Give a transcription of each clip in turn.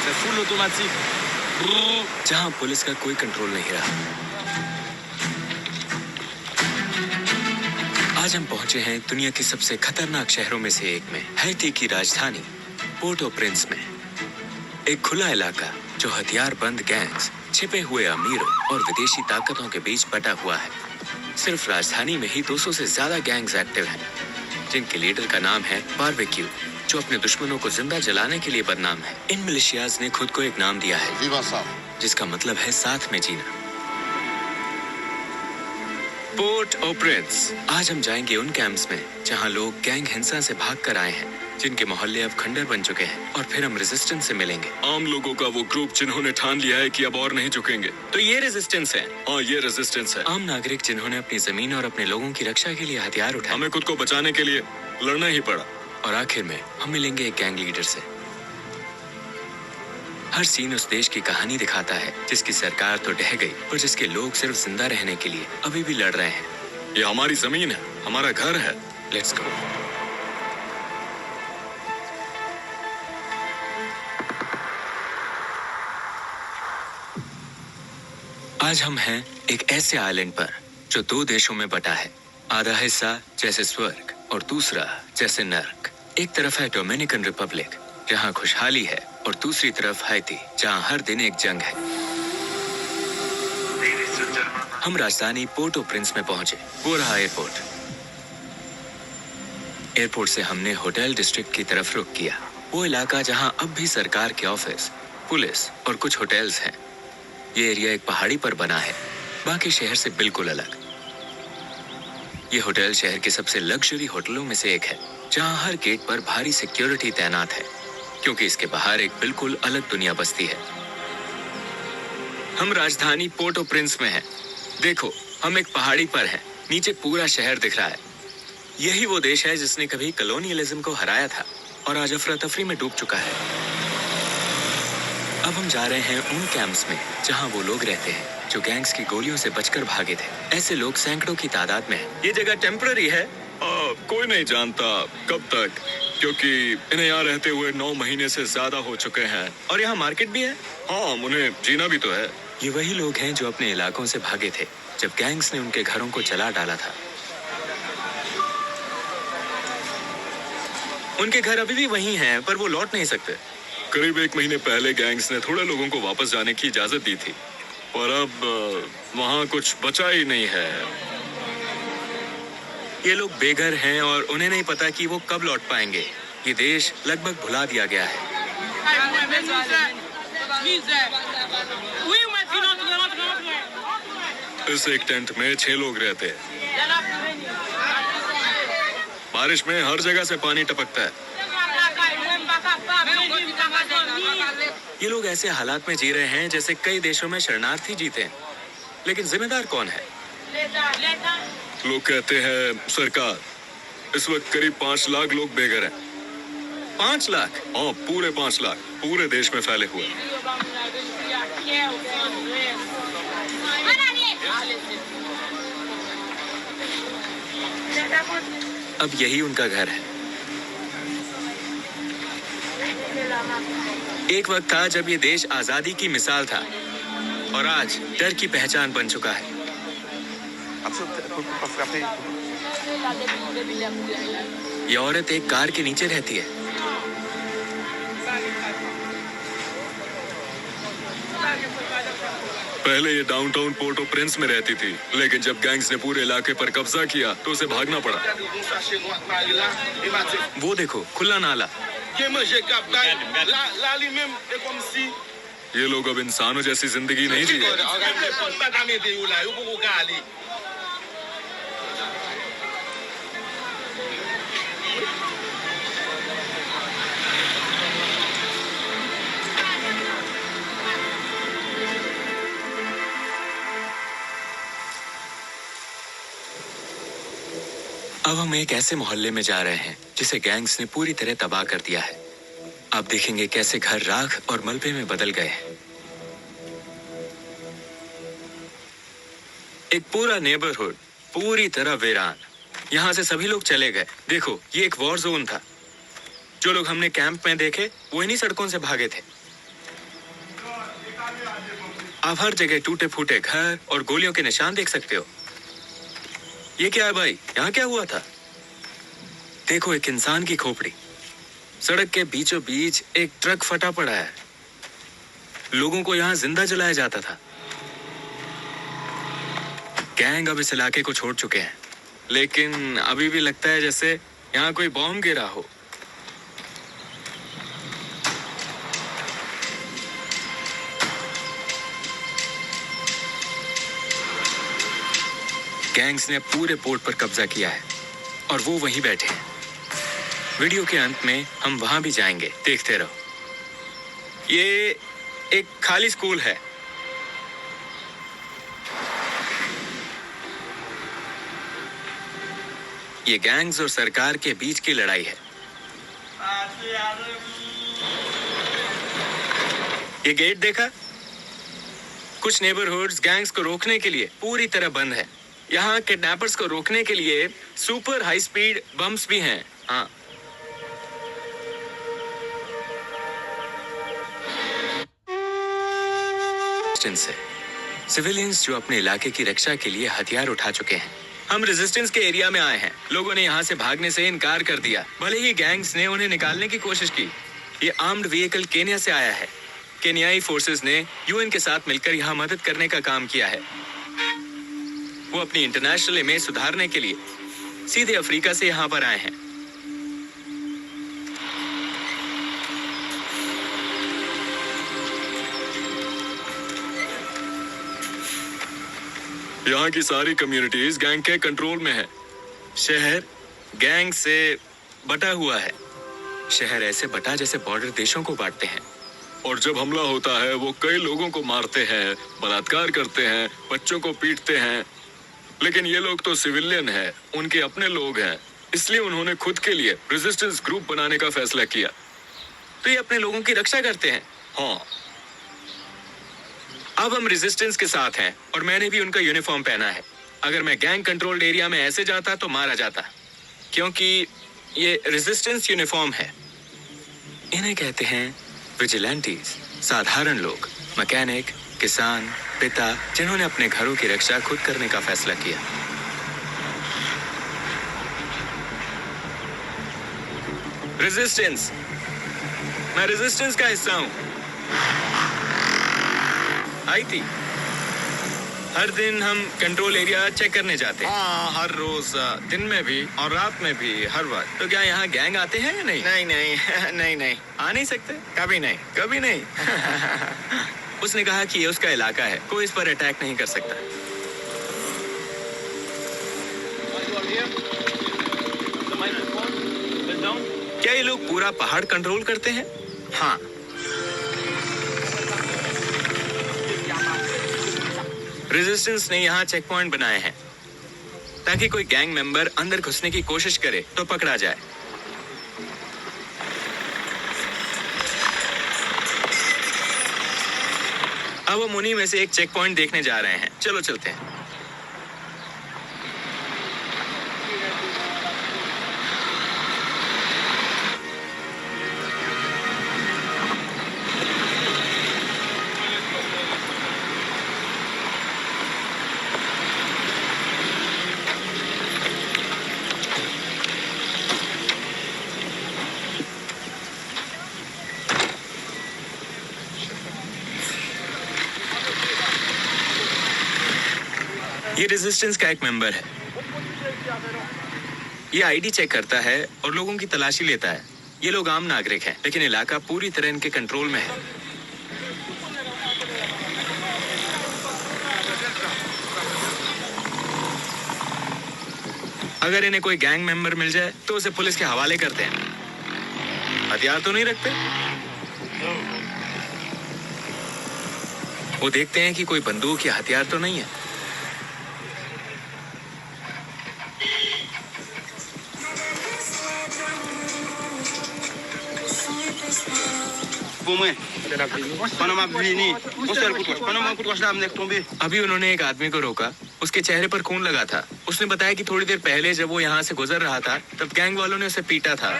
c'est full automatique. जहां police का कोई कंट्रोल नहीं रहा। आज हम पहुंचे हैं दुनिया के सबसे खतरनाक शहरों में से एक में, हैती की राजधानी पोर्ट ओ प्रिंस में। एक खुला इलाका जो हथियारबंद गैंग्स, छिपे हुए अमीरों और विदेशी ताकतों के बीच बटा हुआ है। सिर्फ राजधानी में ही 200 से ज्यादा गैंग्स एक्टिव हैं, जिनके लीडर का नाम है बारबेक्यू, जो अपने दुश्मनों को जिंदा जलाने के लिए बदनाम है। इन मिलिशियाज ने खुद को एक नाम दिया है, जिसका मतलब है साथ में जीना। पोर्ट ओ प्रिंस। आज हम जाएंगे उन कैंप्स में जहां लोग गैंग हिंसा से भाग कर आए हैं, जिनके मोहल्ले अब खंडर बन चुके हैं, और फिर हम रेजिस्टेंस से मिलेंगे। आम लोगों का वो ग्रुप जिन्होंने ठान लिया है कि अब और नहीं झुकेंगे। तो ये रेजिस्टेंस है। हाँ, ये रेजिस्टेंस है। आम नागरिक जिन्होंने अपनी जमीन और अपने लोगों की रक्षा के लिए हथियार उठाए। हमें खुद को बचाने के लिए लड़ना ही पड़ा। और आखिर में हम मिलेंगे एक गैंग लीडर से। हर सीन उस देश की कहानी दिखाता है जिसकी सरकार तो ढह गई, पर जिसके लोग सिर्फ जिंदा रहने के लिए अभी भी लड़ रहे हैं। ये हमारी जमीन है, हमारा घर है। Let's go. आज हम हैं एक ऐसे आइलैंड पर जो 2 देशों में बटा है। आधा हिस्सा जैसे स्वर्ग और दूसरा जैसे नर्क। एक तरफ है डोमिनिकन रिपब्लिक, जहां खुशहाली है, और दूसरी तरफ हैती, जहां हर दिन एक जंग है। हम राजधानी पोर्ट ओ प्रिंस में पहुंचे। वो रहा एयरपोर्ट। एयरपोर्ट से हमने होटल डिस्ट्रिक्ट की तरफ रुख किया, वो इलाका जहां अब भी सरकार के ऑफिस, पुलिस और कुछ होटल्स हैं। ये एरिया एक पहाड़ी पर बना है, बाकी शहर से बिल्कुल अलग। ये होटल शहर के सबसे लग्जरी होटलों में से एक है, जहां हर गेट पर भारी सिक्योरिटी तैनात है, क्योंकि इसके बाहर एक बिल्कुल अलग दुनिया बसती है। हम राजधानी पोर्ट ओ प्रिंस में हैं। देखो, हम एक पहाड़ी पर हैं, नीचे पूरा शहर दिख रहा है। यही वो देश है जिसने कभी कॉलोनियलिज्म को हराया था और आज अफरा तफरी में डूब चुका है। अब हम जा रहे हैं उन कैंप्स में जहां वो लोग रहते हैं जो गैंग्स की गोलियों से बचकर भागे थे। ऐसे लोग सैकड़ों की तादाद में हैं। ये जगह टेम्पररी है। कोई नहीं जानता कब तक, क्योंकि इन्हें यहाँ रहते हुए 9 महीने से ज्यादा हो चुके हैं। और यहाँ मार्केट भी है। हाँ, उन्हें जीना भी तो है। ये वही लोग हैं जो अपने इलाकों से भागे थे जब गैंग्स ने उनके घरों को जला डाला था। उनके घर अभी भी वही हैं, पर वो लौट नहीं सकते। करीब 1 महीने पहले गैंग्स ने थोड़े लोगों को वापस जाने की इजाजत दी थी, पर अब वहाँ कुछ बचा ही नहीं है। ये लोग बेघर हैं और उन्हें नहीं पता कि वो कब लौट पाएंगे। ये देश लगभग भुला दिया गया है। इस एक टेंट में 6 लोग रहते हैं। बारिश में हर जगह से पानी टपकता है। ये लोग ऐसे हालात में जी रहे हैं जैसे कई देशों में शरणार्थी जीते हैं। लेकिन जिम्मेदार कौन है? लोग कहते हैं सरकार। इस वक्त करीब 5 लाख लोग बेघर हैं। 5 लाख? हाँ, पूरे 5 लाख, पूरे देश में फैले हुए। अब यही उनका घर है। एक वक्त था जब ये देश आजादी की मिसाल था, और आज डर की पहचान बन चुका है। ये औरत एक कार के नीचे रहती है। पहले ये डाउनटाउन पोर्ट ओ प्रिंस में रहती थी, लेकिन जब गैंग्स ने पूरे इलाके पर कब्जा किया तो उसे भागना पड़ा। वो देखो, खुला नाला। ये लोग अब इंसानों जैसी जिंदगी नहीं जी रहे। अब हम एक ऐसे मोहल्ले में जा रहे हैं जिसे गैंग्स ने पूरी तरह तबाह कर दिया है। आप देखेंगे कैसे घर राख और मलबे में बदल गए हैं। एक पूरा नेबरहुड पूरी तरह वीरान। यहाँ से सभी लोग चले गए। देखो, ये एक वॉर जोन था। जो लोग हमने कैंप में देखे वो इन्हीं सड़कों से भागे थे। आप हर जगह टूटे फूटे घर और गोलियों के निशान देख सकते हो। ये क्या है भाई, यहाँ क्या हुआ था? देखो, एक इंसान की खोपड़ी। सड़क के बीचों बीच एक ट्रक फटा पड़ा है। लोगों को यहाँ जिंदा जलाया जाता था। गैंग अब इस इलाके को छोड़ चुके हैं, लेकिन अभी भी लगता है जैसे यहाँ कोई बॉम्ब गिरा हो। गैंग्स ने पूरे पोर्ट पर कब्जा किया है और वो वहीं बैठे हैं। वीडियो के अंत में हम वहां भी जाएंगे, देखते रहो। ये एक खाली स्कूल है। ये गैंग्स और सरकार के बीच की लड़ाई है। ये गेट देखा? कुछ नेबरहुड्स गैंग्स को रोकने के लिए पूरी तरह बंद है। यहाँ किडनैपर्स को रोकने के लिए सुपर हाई स्पीड बम्स भी हैं। हाँ, से सिविलियंस जो अपने इलाके की रक्षा के लिए हथियार उठा चुके हैं। हम रेजिस्टेंस के एरिया में आए हैं। लोगों ने यहाँ से भागने से इनकार कर दिया, भले ही गैंग्स ने उन्हें निकालने की कोशिश की। ये आर्म्ड व्हीकल केन्या से आया है। केन्याई फोर्सेस ने यूएन के साथ मिलकर यहाँ मदद करने का काम किया है। वो अपनी इंटरनेशनल इमेज सुधारने के लिए सीधे अफ्रीका से यहाँ पर आए हैं। यहाँ की सारी कम्युनिटीज गैंग के कंट्रोल में है। शहर गैंग से बटा हुआ है। शहर ऐसे बटा जैसे बॉर्डर देशों को बांटते हैं। और जब हमला होता है वो कई लोगों को मारते हैं, बलात्कार करते हैं, बच्चों को पीटते हैं। लेकिन ये लोग तो सिविलियन हैं, उनके अपने लोग हैं, इसलिए उन्होंने खुद के लिए रेजिस्टेंस ग्रुप बनाने का फैसला किया। तो ये अपने लोगों की रक्षा करते हैं। हाँ, अब हम रेजिस्टेंस के साथ हैं और मैंने भी उनका यूनिफॉर्म पहना है। अगर मैं गैंग कंट्रोल्ड एरिया में ऐसे जाता तो मारा जाता, क्योंकि ये रेजिस्टेंस यूनिफॉर्म है। इन्हें कहते हैं विजिलेंटीज, साधारण लोग, मैकेनिक, किसान, पिता, जिन्होंने अपने घरों की रक्षा खुद करने का फैसला किया। रेजिस्टेंस, मैं रेजिस्टेंस का हिस्सा हूं। आई थी। हर दिन हम कंट्रोल एरिया चेक करने जाते हैं। हाँ, हर रोज दिन में भी और रात में भी, हर वक्त। तो क्या यहाँ गैंग आते हैं या नहीं? नहीं नहीं नहीं नहीं, आ नहीं सकते? कभी नहीं। कभी नहीं। उसने कहा कि ये उसका इलाका है, कोई इस पर अटैक नहीं कर सकता। क्या ये लोग पूरा पहाड़ कंट्रोल करते हैं? हाँ, रेजिस्टेंस ने यहाँ चेक पॉइंट बनाए हैं ताकि कोई गैंग मेंबर अंदर घुसने की कोशिश करे तो पकड़ा जाए। अब हम उन्हीं में से एक चेक पॉइंट देखने जा रहे हैं। चलो चलते हैं। ये रेजिस्टेंस का एक मेंबर है। ये आईडी चेक करता है और लोगों की तलाशी लेता है। ये लोग आम नागरिक हैं, लेकिन इलाका पूरी तरह इनके कंट्रोल में है। अगर इन्हें कोई गैंग मेंबर मिल जाए तो उसे पुलिस के हवाले करते हैं। हथियार तो नहीं रखते। वो देखते हैं कि कोई बंदूक या हथियार तो नहीं है। अभी उन्होंने एक आदमी को रोका। उसके चेहरे पर खून लगा था। उसने बताया कि थोड़ी देर पहले जब वो यहाँ से गुजर रहा था तब गैंग वालों ने उसे पीटा था।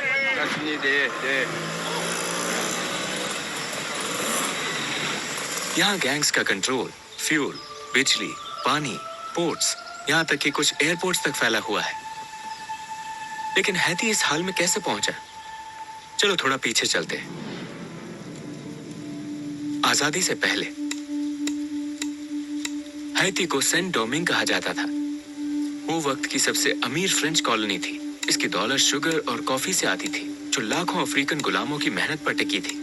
यहाँ गैंग्स का कंट्रोल फ्यूल, बिजली, पानी, पोर्ट्स, यहाँ तक कि कुछ एयरपोर्ट्स तक फैला हुआ है। लेकिन हैती इस हाल में कैसे पहुंचा? चलो थोड़ा पीछे चलते हैं। आजादी से पहले हैती को सेंट डोमिंग कहा जाता था। वो वक्त की सबसे अमीर फ्रेंच कॉलोनी थी। इसकी दौलत शुगर और कॉफी से आती थी, जो लाखों अफ्रीकन गुलामों की मेहनत पर टिकी थी।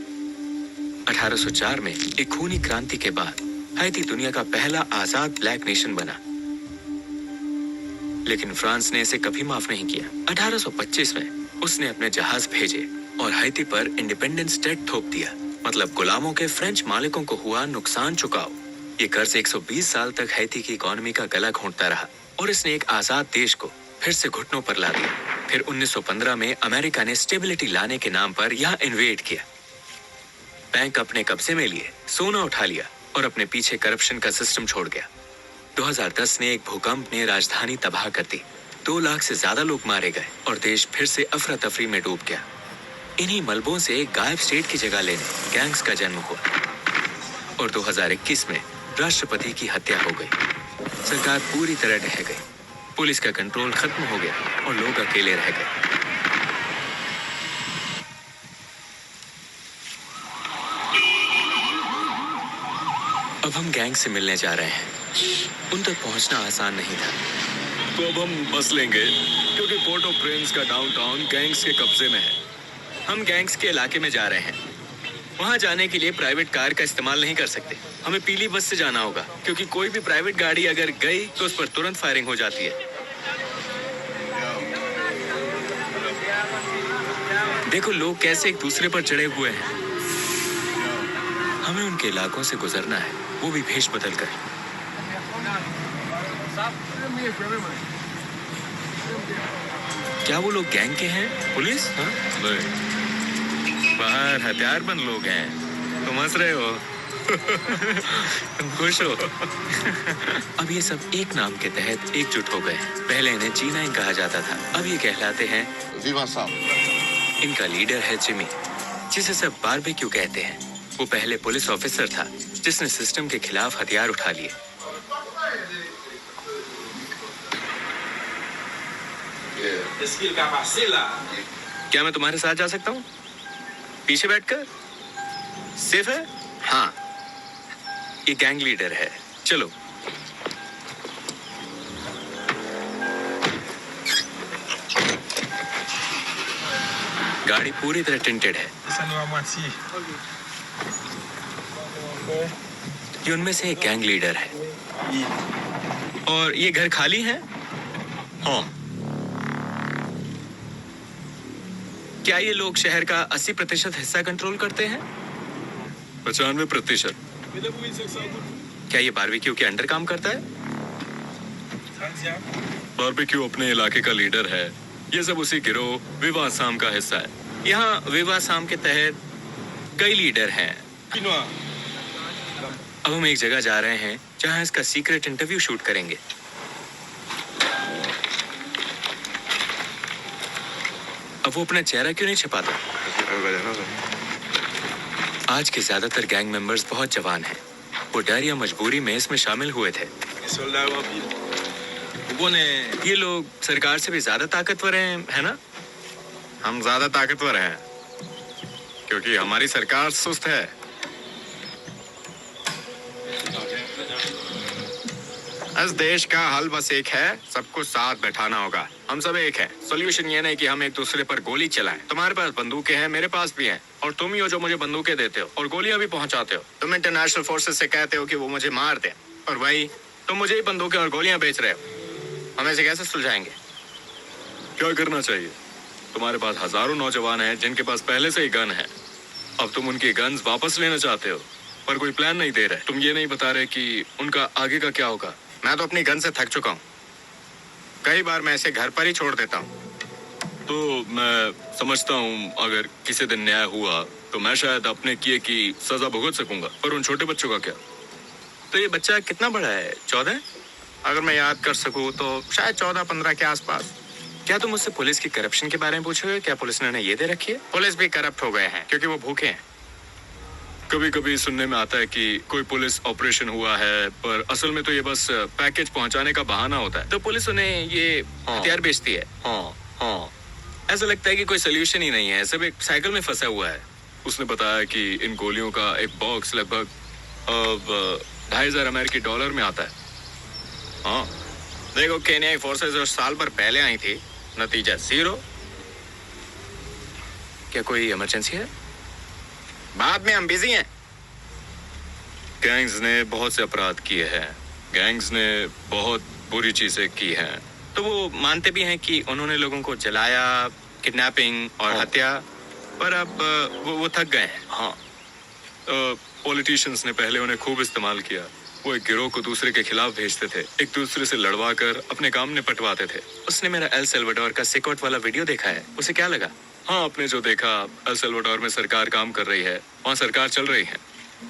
1804 में एक खूनी क्रांति के बाद हैती दुनिया का पहला आजाद ब्लैक नेशन बना। लेकिन फ्रांस ने इसे कभी माफ नहीं किया। 1825 में उसने अपने जहाज भेजे और हैती पर इंडिपेंडेंस डेट थोप दिया, मतलब गुलामों के फ्रेंच मालिकों को हुआ नुकसान चुकाओ। ये कर्ज 120 साल तक हैती की इकोनॉमी का गला घोंटता रहा और इसने एक आजाद देश को फिर से घुटनों पर ला दिया। फिर 1915 में अमेरिका ने स्टेबिलिटी लाने के नाम पर यहाँ इन्वेड किया, बैंक अपने कब्जे में लिए, सोना उठा लिया और अपने पीछे करप्शन का सिस्टम छोड़ गया। 2010 में एक भूकंप ने राजधानी तबाह कर दी। 2 लाख से ज्यादा लोग मारे गए और देश फिर से अफरा तफरी में डूब गया। इन्हीं मलबों से गायब स्टेट की जगह लेने गैंग्स का जन्म हुआ और 2021 में राष्ट्रपति की हत्या हो गई। सरकार पूरी तरह ढह गई, पुलिस का कंट्रोल खत्म हो गया और लोग अकेले रह गए। अब हम गैंग से मिलने जा रहे हैं। उन तक पहुंचना आसान नहीं था। तो अब हम बस लेंगे क्योंकि पोर्ट ऑफ प्रिंस का डाउनटाउन गैंग्स के कब्जे में है। हम गैंग्स के इलाके में जा रहे हैं। वहां जाने के लिए प्राइवेट कार का इस्तेमाल नहीं कर सकते। हमें पीली बस से जाना होगा, क्योंकि कोई भी प्राइवेट गाड़ी अगर गई तो उस पर तुरंत फायरिंग हो जाती है। देखो लोग कैसे एक दूसरे पर चढ़े हुए हैं। हमें उनके इलाकों से गुजरना है, वो भी भेष बदल कर। क्या वो लोग गैंग के हैं? पुलिस? हाँ? बाहर हथियारबंद लोग हैं। तुम हंस रहे हो? तुम खुश हो? अब ये सब एक नाम के तहत एकजुट हो गए। पहले इन्हें G9 कहा जाता था, अब ये कहलाते हैं Viva Sam. इनका लीडर है जिमी, जिसे सब बारबेक्यू कहते हैं। वो पहले पुलिस ऑफिसर था जिसने सिस्टम के खिलाफ हथियार उठा लिए। क्या मैं तुम्हारे साथ जा सकता हूँ? पीछे बैठकर? सेफ है? हाँ, ये गैंग लीडर है। चलो। गाड़ी पूरी तरह टिंटेड है। ये उनमें से एक गैंग लीडर है। और ये घर खाली है? हाँ, क्या ये लोग शहर का 80% हिस्सा कंट्रोल करते हैं? 95%। क्या ये बारबेक्यू के अंडर काम करता है? बारबेक्यू अपने इलाके का लीडर है। ये सब उसी गिरोह विवा आसाम का हिस्सा है। यहाँ विवा आसाम के तहत कई लीडर हैं। अब हम एक जगह जा रहे हैं जहाँ इसका सीक्रेट इंटरव्यू शूट करेंगे। अब वो अपना चेहरा क्यों नहीं छिपाता? आज के ज्यादातर गैंग मेंबर्स बहुत जवान हैं। वो डर या मजबूरी में इसमें शामिल हुए थे। ये लोग सरकार से भी ज्यादा ताकतवर हैं, है ना? हम ज्यादा ताकतवर हैं क्योंकि हमारी सरकार सुस्त है। इस देश का हल बस एक है, सबको साथ बैठाना होगा। हम सब एक हैं। सॉल्यूशन ये नहीं कि हम एक दूसरे पर गोली चलाएं। तुम्हारे पास बंदूकें हैं, मेरे पास भी हैं, और तुम ही हो जो मुझे बंदूकें देते हो और गोलियां भी पहुंचाते हो। तुम इंटरनेशनल फोर्सेस से कहते हो कि वो मुझे मार दें, और वही तुम मुझे ही बंदूकें और गोलियां बेच रहे हो। हम इसे कैसे सुलझाएंगे? क्या करना चाहिए? तुम्हारे पास हजारों नौजवान हैं जिनके पास पहले से ही गन है। अब तुम उनकी गन्स वापस लेना चाहते हो, पर कोई प्लान नहीं दे रहे। तुम ये नहीं बता रहे कि उनका आगे का क्या होगा। मैं तो अपनी गन से थक चुका हूँ। कई बार मैं इसे घर पर ही छोड़ देता हूँ। तो मैं समझता हूँ अगर किसी दिन न्याय हुआ तो मैं शायद अपने किए की सजा भुगत सकूंगा, पर उन छोटे बच्चों का क्या? तो ये बच्चा कितना बड़ा है? 14? अगर मैं याद कर सकूँ तो शायद 14-15 के आसपास। क्या तुम मुझसे पुलिस की करप्शन के बारे में पूछोगे? क्या पुलिस ने उन्हें ये दे रखी है? पुलिस भी करप्ट हो गए हैं क्योंकि वो भूखे हैं। कभी कभी सुनने में आता है कि कोई पुलिस ऑपरेशन हुआ है, पर असल में तो ये बस पैकेज पहुंचाने का बहाना होता है। तो पुलिस उन्हें ये हथियार बेचती है। हाँ, ऐसा लगता है कि कोई सोल्यूशन ही नहीं है, सब एक साइकिल में फंसा हुआ है। उसने बताया कि इन गोलियों का एक बॉक्स लगभग अब $2,500 में आता है। हाँ, देखो केन्याई फोर्सेस जो साल भर पहले आई थी, नतीजा 0। क्या कोई इमरजेंसी है? बाद में हम बिजी हैं। गैंग्स ने बहुत से अपराध किए हैं, गैंग्स ने बहुत बुरी चीजें की हैं। तो वो मानते भी हैं कि उन्होंने लोगों को जलाया, किडनैपिंग और हत्या, पर अब वो थक गए हैं। हाँ, पॉलिटिशियंस ने पहले उन्हें खूब इस्तेमाल किया। वो एक गिरोह को दूसरे के खिलाफ भेजते थे, एक दूसरे से लड़वा कर अपने काम निपटवाते थे। उसने मेरा एल सल्वाडोर का सिकोट वाला वीडियो देखा है, उसे क्या लगा? हाँ, आपने जो देखा, एल सल्वाडोर में सरकार काम कर रही है, वहाँ सरकार चल रही है।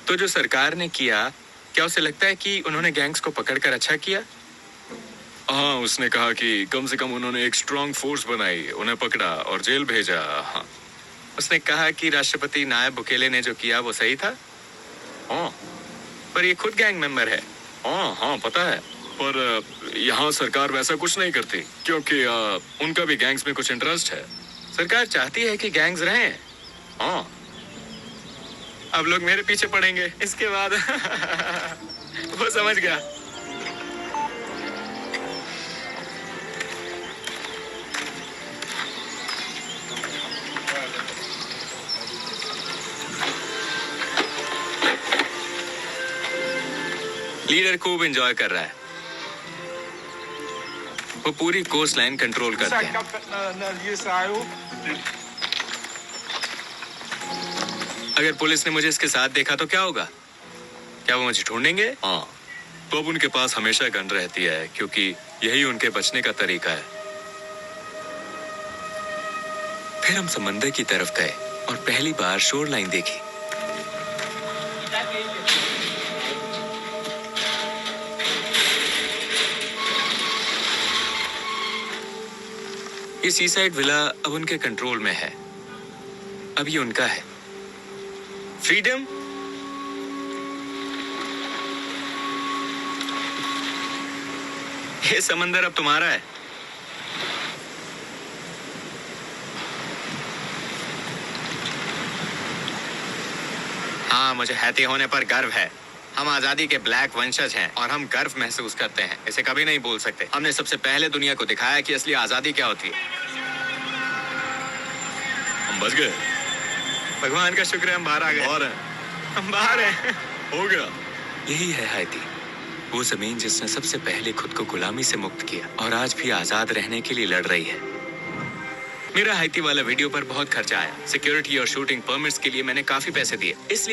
तो जो सरकार ने किया, क्या उसे लगता है कि उन्होंने गैंग्स को पकड़कर अच्छा किया? हाँ, उसने कहा कि कम से कम उन्होंने एक स्ट्रॉन्ग फोर्स बनाई, उन्हें पकड़ा और जेल भेजा। हाँ, उसने कहा कि राष्ट्रपति नायब बुकेले ने जो किया वो सही था। हाँ, पर ये खुद गैंग मेंबर है। हाँ, पता है, पर यहाँ सरकार वैसा कुछ नहीं करती, क्योंकि उनका भी गैंग्स में कुछ इंटरेस्ट है। सरकार चाहती है कि गैंग्स रहें। हाँ, अब लोग मेरे पीछे पड़ेंगे इसके बाद। वो समझ गया। लीडर खूब एंजॉय कर रहा है। वो पूरी कोस्ट लाइन कंट्रोल करते हैं। अगर पुलिस ने मुझे इसके साथ देखा तो क्या होगा? क्या वो मुझे ढूंढेंगे? हाँ, तो अब उनके पास हमेशा गन रहती है, क्योंकि यही उनके बचने का तरीका है। फिर हम समंदर की तरफ गए और पहली बार शोर लाइन देखी। ये सीसाइड विला अब उनके कंट्रोल में है। अब ये उनका है। फ्रीडम। ये समंदर अब तुम्हारा है। हाँ, मुझे हैती होने पर गर्व है। हम आजादी के ब्लैक वंशज हैं और हम गर्व महसूस करते हैं। इसे कभी नहीं भूल सकते। हमने सबसे पहले दुनिया को दिखाया कि असली आजादी क्या होती है। हम बच गए। भगवान का शुक्र है हम बाहर आ गए। और हैं, हम बाहर हैं। हो गया। यही है हैती, वो जमीन जिसने सबसे पहले खुद को गुलामी से मुक्त किया और आज भी आजाद रहने के लिए लड़ रही है। मेरा हैती वाला वीडियो पर बहुत खर्चा आया। सिक्योरिटी और शूटिंग परमिट्स के लिए मैंने काफी पैसे दिए, इसलिए